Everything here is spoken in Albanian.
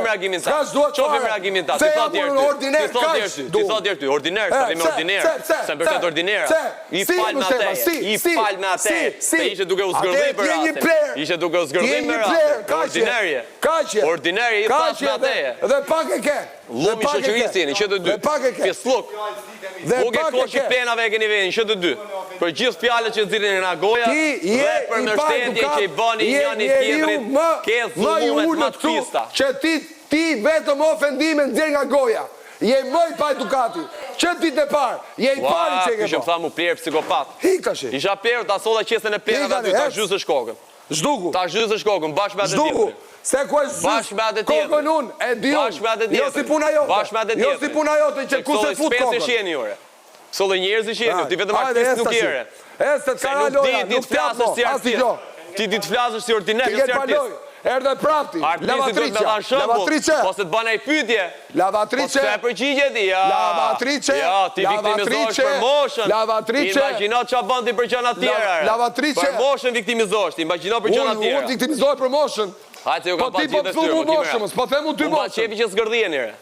reagimin ta. Qofim reagimin ta. Ti thot djerë ty. Ordiner, sa vime ordiner. Se më përket ordinera. I fal me ate. Se ishe duke u zgërbim për rastin. Ishe duke u zgërbim për rastin. Ordineri i fal me ate. Dhe pak e ke. Lumi shoqërisin, që të dy. Fjesluk. Uge koshi penave e keni veni, që të dy. Për gjithë fjalët që nxirrin nga goja, dhe për mbështetje që i bëni njëri tjetrit, ke zullumet më të pista. Që ti vetëm ofendime nxjerr nga goja. Je më i pa edukati. Që ditë e parë, je i pari që e ke bërë. Tha mu plerë psikopat. Hikashi. Isha perë, ta sola qesën e perëve aty, ta zhysë shkokën. Zhduku. Ta zhysë shkokën, bashkë me atë tjetëri. Se ku e zhysë kokën unë, e di unë. Jo si puna jote. Bashkë me atë tjetëri. Jo si puna jote, që ku se fut kokën. Sheni jore. Solle njerëz i sheni, ti vetëm artist nuk jere. Se nuk flasësh si artist. Ti të flasësh si ordiner, jo si artist. Erdhe prapti, lavatrice. Po se të bana i pytje. Lavatrice. Po se e përgjigje ti, ja. Lavatrice. Ja, ti viktimizosh për moshën. Lavatrice. Imagino që bën ti për gjëna tjera. Lavatrice. Për moshën viktimizosh, ti imagino për gjëna tjera. Unë viktimizoj për moshën. Hajtë se ju ka pa gjithë Po ti po të thumu moshën, po themu ty moshën. Unë pa qepi që s'gërdhije njëre.